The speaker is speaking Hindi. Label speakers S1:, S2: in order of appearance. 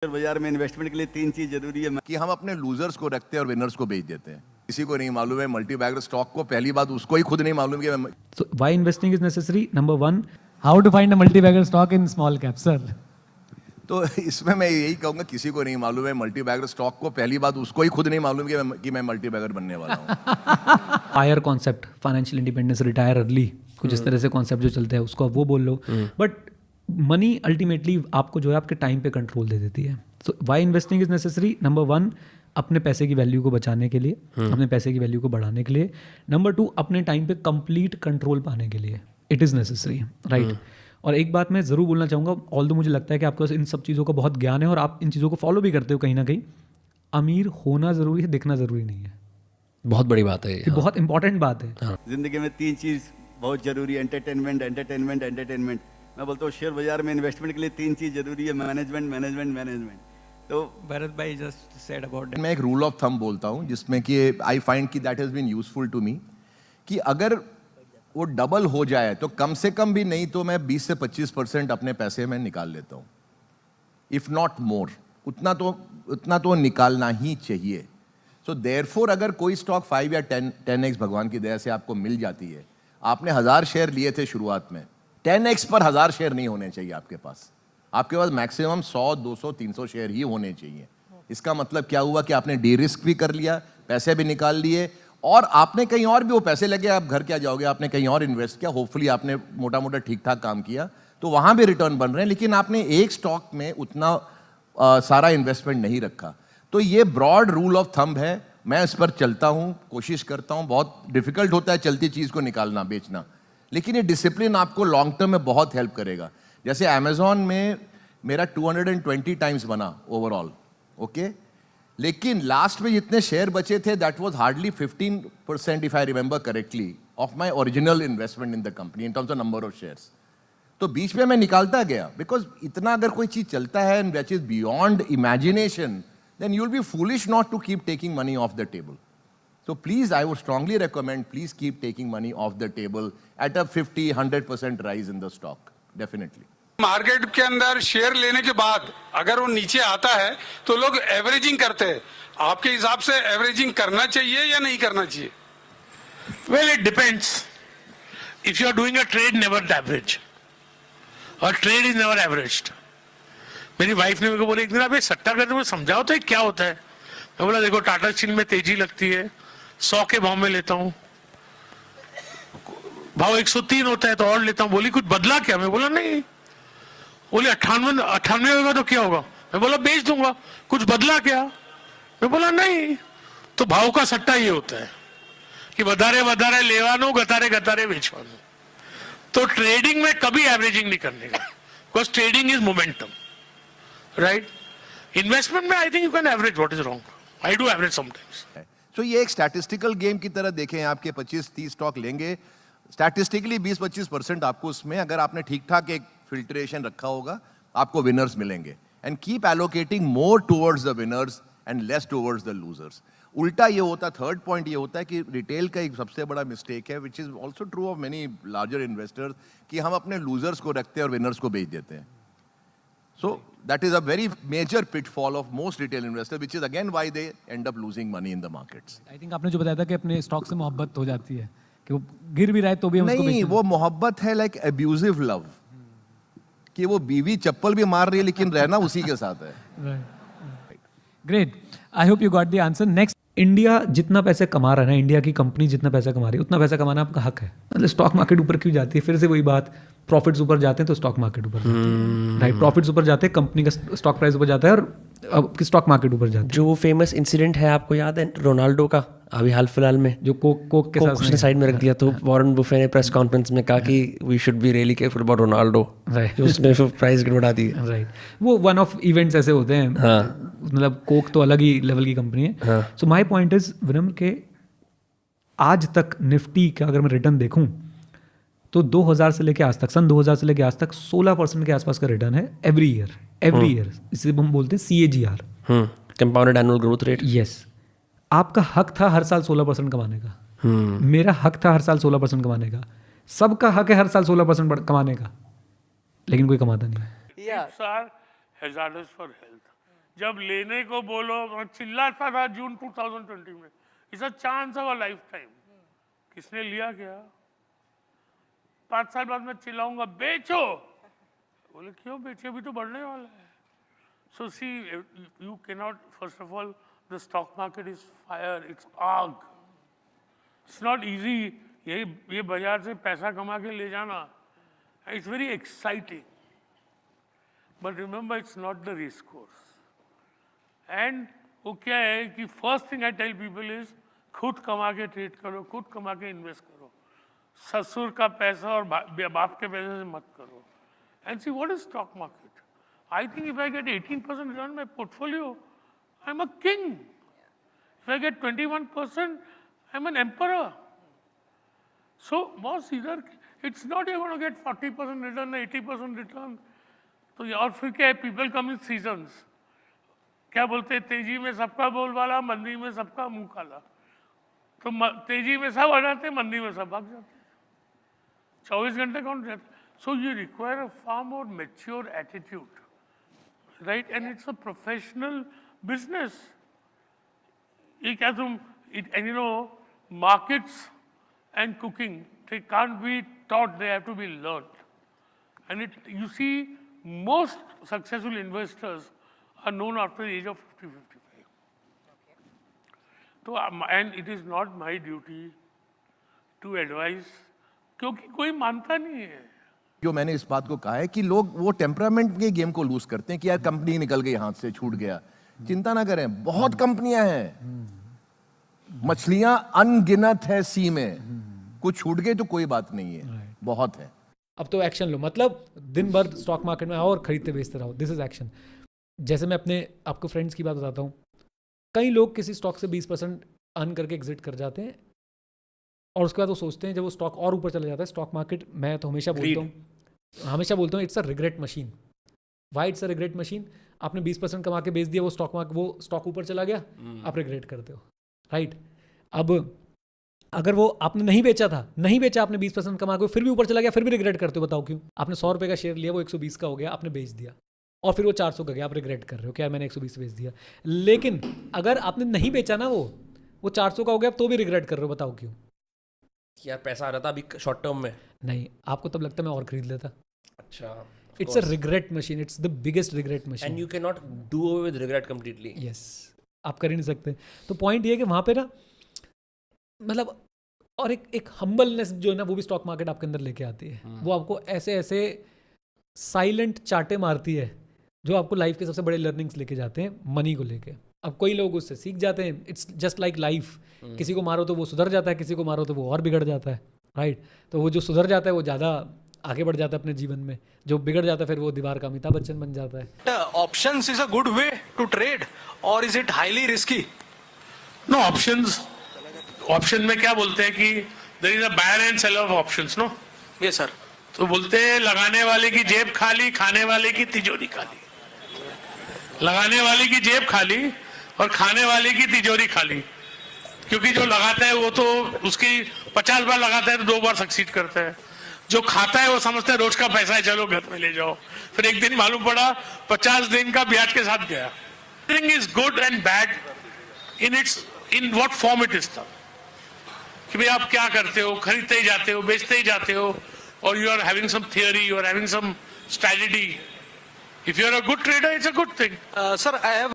S1: शेयर बाजार में इन्वेस्टमेंट के लिए तीन चीज जरूरी है
S2: कि हम अपने लूजर्स को रखते हैं और विनर्स को बेच देते हैं। किसी को नहीं मालूम है मल्टी बैगर स्टॉक को, पहली बात उसको ही खुद नहीं मालूम कि
S3: So why investing is necessary? Number one,
S4: How to find a multi-bagger stock in small cap, sir?
S2: तो इसमें मैं यही कहूंगा किसी को नहीं मालूम है मल्टी बैगर स्टॉक को, पहली बात उसको ही खुद नहीं मालूम कि मैं मल्टी बैगर बनने वाला हूँ।
S3: Fire concept, financial independence, retire early, कुछ इस तरह से कॉन्सेप्ट जो चलते हैं उसको आप वो बोल लो। बट मनी अल्टीमेटली आपको जो है आपके टाइम पे कंट्रोल दे देती है। So why investing is necessary? Number one, अपने पैसे की वैल्यू को बचाने के लिए, अपने पैसे की वैल्यू को बढ़ाने के लिए। नंबर टू, अपने टाइम पे कंप्लीट कंट्रोल पाने के लिए इट इज़ नेसेसरी, राइट। और एक बात मैं ज़रूर बोलना चाहूँगा, ऑल्दो मुझे लगता है कि आपके पास इन सब चीज़ों का बहुत ज्ञान है और आप इन चीज़ों को फॉलो भी करते हो कहीं ना कहीं, अमीर होना ज़रूरी है, दिखना ज़रूरी नहीं है।
S5: बहुत बड़ी बात है ये,
S3: बहुत इंपॉर्टेंट बात है।
S1: जिंदगी में तीन चीज बहुत जरूरी है, एंटरटेनमेंट एंटरटेनमेंट एंटरटेनमेंट। मैं बोलता हूँ शेयर बाजार में इन्वेस्टमेंट के लिए तीन चीज जरूरी है, मैनेजमेंट मैनेजमेंट मैनेजमेंट। तो भरत भाई जस्ट सेड अबाउट
S2: मैं एक रूल ऑफ थंब बोलता हूँ जिसमें कि आई फाइंड कि that has been useful to me, कि अगर वो डबल हो जाए तो कम से कम भी नहीं तो मैं 20 से 25% अपने पैसे में निकाल लेता हूँ, इफ नॉट मोर। उतना तो निकालना ही चाहिए। सो देयरफॉर अगर कोई स्टॉक 5 या 10x भगवान की दया से आपको मिल जाती है, आपने 1000 शेयर लिए थे शुरुआत में, 10x पर 1000 शेयर नहीं होने चाहिए आपके पास। आपके पास मैक्सिमम 100, 200, 300 शेयर ही होने चाहिए। इसका मतलब क्या हुआ कि आपने डी रिस्क भी कर लिया, पैसे भी निकाल लिए, और आपने कहीं और भी वो पैसे लगे, आप घर क्या जाओगे, आपने कहीं और इन्वेस्ट किया, होपफुली आपने मोटा मोटा ठीक ठाक काम किया तो वहां भी रिटर्न बन रहे हैं, लेकिन आपने एक स्टॉक में उतना सारा इन्वेस्टमेंट नहीं रखा। तो ये ब्रॉड रूल ऑफ थंब है, मैं इस पर चलता हूं, कोशिश करता हूं। बहुत डिफिकल्ट होता है चलती चीज को निकालना, बेचना, लेकिन ये डिसिप्लिन आपको लॉन्ग टर्म में बहुत हेल्प करेगा। जैसे अमेजॉन में मेरा 220 टाइम्स बना ओवरऑल, ओके, लेकिन लास्ट में जितने शेयर बचे थे that was hardly 15% if I remember correctly of my original investment in the company in terms of number of shares. तो बीच में मैं निकालता गया, बिकॉज इतना अगर कोई चीज चलता है and which is beyond imagination, then you'll be foolish not to keep taking money off the table. So please, I would strongly recommend, please keep taking money off the table at a 50-100% rise in the stock, definitely.
S6: Market के अंदर शेयर लेने के बाद अगर वो नीचे आता है तो लोग एवरेजिंग करते हैं। आपके हिसाब से एवरेजिंग करना चाहिए या नहीं करना चाहिए?
S7: Well, it depends. If you are doing a trade, never average. Or trade is never averaged. मेरी वाइफ ने मेरे को बोला एक दिन, आप ये सट्टा करते हुए समझाओ तो ये क्या होता है। मैं बोला देखो, टाटा स्टील में तेजी लगती है, 100 के भाव में लेता हूँ, भाव 103 होता है तो और लेता हूँ। बोली कुछ बदला क्या? मैं बोला नहीं। बोली 98 होगा तो क्या होगा? मैं बोला बेच दूंगा। कुछ बदला क्या? मैं बोला नहीं। तो भाव का सट्टा ये होता है कि वधारे वधारे लेवानो, गतारे गतारे बेचवानो। तो ट्रेडिंग में कभी एवरेजिंग नहीं करने का, because trading is momentum, right. Investment में I think you can average, what is wrong, I do average sometimes.
S2: So ये एक स्टैटिस्टिकल गेम की तरह देखें, आपके 25-30 स्टॉक लेंगे, स्टैटिस्टिकली 20-25% आपको उसमें, अगर आपने ठीक ठाक एक फिल्ट्रेशन रखा होगा, आपको विनर्स मिलेंगे। And keep allocating more towards the winners and less towards the losers. उल्टा ये होता, थर्ड पॉइंट ये होता है कि रिटेल का एक सबसे बड़ा मिस्टेक है, which is also true of many larger investors, कि हम अपने लूजर्स को रखते हैं और विनर्स को बेच देते हैं। So that is a very major pitfall of most retail investors, which is again why they end up losing money in the markets.
S4: I think आपने जो बताया था कि अपने स्टॉक से मोहब्बत हो जाती है, कि वो गिर भी रहा है तो भी हम उसको
S2: नहीं, वो मोहब्बत है लाइक abusive love, कि वो बीवी चप्पल भी मार रही है लेकिन रहना उसी के साथ है।
S4: Great. I hope you got the answer. Next.
S3: India जितना पैसे कमा रहा है ना, इंडिया की कंपनी जितना पैसा कमा रही है, उतना पैसा कमाना आपका हक है। मतलब स्टॉक मार्केट ऊपर क्यों जाती है? फिर से वही बात, प्रॉफिट्स ऊपर जाते हैं तो स्टॉक मार्केट ऊपर जाती है, राइट। प्रॉफिट्स ऊपर जाते हैं, कंपनी का स्टॉक प्राइस ऊपर जाता है और स्टॉक मार्केट ऊपर जाता है।
S5: जो फेमस इंसिडेंट है आपको याद है रोनाल्डो का, अभी हाल फिलहाल में,
S3: जो कोक के साथ
S5: उसने साइड में रख दिया, तो वॉरेन बुफे ने प्रेस कॉन्फ्रेंस में कहा कि we should be really careful about Ronaldo,
S3: right.
S5: उसने फिर प्राइस बढ़ा दी,
S3: राइट। वो वन ऑफ इवेंट्स ऐसे होते हैं, मतलब कोक तो अलग ही लेवल की कंपनी है। सो माय पॉइंट इज विनम्र, के आज तक निफ्टी का अगर मैं रिटर्न देखूं तो 2000 से लेके आज तक, सन 2000 से लेके आज तक 16% के आसपास का रिटर्न है एवरी ईयर। इसे हम बोलते हैं CAGR,
S5: compounded annual growth rate.
S3: Yes. आपका हक था हर साल 16% कमाने का, मेरा हक था हर साल 16% कमाने का, सबका हक है हर साल 16% कमाने का, लेकिन कोई कमाता नहीं है।
S7: Are hazardous for health. जब लेने को बोलो मैं चिल्लाता था जून 2020 में, it's a chance of a life time. किसने लिया क्या? 5 साल बाद मैं चिल्लाऊंगा बेचो, बोले क्यों बेचे, अभी तो बढ़ने वाला है। So see you can not, first of all the stock market is fire, it's आग, इट्स नॉट इजी। ये बाजार से पैसा कमा के ले जाना, it's very exciting, but remember it's not the race course. And वो क्या है कि first thing I tell people is खुद कमा के ट्रेड करो, खुद कमा के इन्वेस्ट करो, ससुर का पैसा और बाप के पैसे से मत करो। And see what is stock market. I think if I get 18% return my portfolio, I am a king. If I get 21%, I am an emperor. So, boss, either it's not you're going to get 40% return, 80% return. तो और फिर क्या है, people come in seasons. क्या बोलते हैं, तेजी में सबका बोलबाला, मंदी में सबका मुंह काला। तो तेजी में सब आ जाते हैं, मंदी में सब भाग जाते हैं। 24 घंटे कौन रहता? So you require a far more mature attitude, right? And it's a professional business. ये क्या तुम, and you know, markets and cooking, they can't be taught, they have to be learned. And you see, most successful investors are known after the age of 50-55. So, and it is not my duty to advise, क्योंकि कोई मानता नहीं है।
S2: जो मैंने इस बात को कहा है कि लोग वो टेम्परामेंट के गेम को लूज करते हैं कि यार कंपनी निकल गई हाथ से, छूट गया। चिंता ना करें, बहुत कंपनियां हैं, मछलियां अनगिनत है सी में, कुछ छूट गए तो कोई बात नहीं है, बहुत है।
S3: अब तो एक्शन लो, मतलब दिन भर स्टॉक मार्केट में आओ और खरीदते बेचते रहो, दिस इज एक्शन। जैसे मैं आपको फ्रेंड्स की बात बताता हूँ, कई लोग किसी स्टॉक से 20% अर्न करके एग्जिट कर जाते हैं और उसके बाद वो सोचते हैं जब वो स्टॉक और ऊपर चला जाता है, स्टॉक मार्केट, मैं तो हमेशा बोलता हूँ it's a regret machine. Why it's a regret machine? आपने 20% कमा के बेच दिया, वो स्टॉक ऊपर चला गया, आप रिग्रेट करते हो, राइट? अब अगर वो आपने नहीं बेचा आपने 20% कमा के फिर भी ऊपर चला गया, फिर भी रिग्रेट करते हो, बताओ क्यों? आपने 100 रुपये का शेयर लिया, वो 120 का हो गया, आपने बेच दिया और फिर वो 400 का गया, आप रिग्रेट कर रहे हो क्या मैंने 120 बेच दिया। लेकिन अगर आपने नहीं बेचा ना, वो 400 का हो गया, तो भी रिग्रेट कर रहे हो, बताओ क्यों?
S5: यार पैसा आ रहा था अभी शॉर्ट टर्म में।
S3: नहीं, आपको तब लगता मैं और खरीद लेता।
S5: अच्छा,
S3: it's a regret machine, it's the biggest regret machine,
S5: and you can not do away with regret completely.
S3: Yes, आप कर ही नहीं सकते। तो पॉइंट ये है कि वहाँ पे ना, मतलब, और एक हम्बलनेस जो है ना, वो भी स्टॉक मार्केट आपके अंदर लेके आती है। वो आपको ऐसे साइलेंट चाटे मारती है जो आपको लाइफ के सबसे बड़े लर्निंग्स लेके जाते हैं मनी को लेके। अब कोई लोग उससे सीख जाते हैं, इट्स जस्ट लाइक लाइफ। किसी को मारो तो वो सुधर जाता है, किसी को मारो तो वो और बिगड़ जाता है, राइट? तो वो जो सुधर जाता है वो ज़्यादा आगे बढ़ जाता है अपने जीवन में, जो बिगड़ जाता है फिर वो दीवार का अमिताभ बच्चन बन जाता है।
S8: Options is a good way to trade और is it highly risky?
S7: No, option में क्या बोलते हैं कि there is a buyer and seller of options, no?
S8: Yes sir.
S7: तो बोलते हैं लगाने वाले की जेब खाली, खाने वाले की तिजोरी खाली। लगाने वाले की जेब खाली और खाने वाले की तिजोरी खाली, क्योंकि जो लगाता है वो तो उसकी 50 बार लगाता है तो 2 बार सक्सीड करता है। जो खाता है वो समझता है रोज का पैसा है, चलो घर में ले जाओ। फिर एक दिन मालूम पड़ा 50 दिन का ब्याज के साथ गया। Thing is good and bad in what form it is था, कि भाई आप क्या करते हो, खरीदते ही जाते हो, बेचते ही जाते हो, और you are having some theory, you are having some strategy. If you are a good trader, it's a good thing.
S8: Sir, I have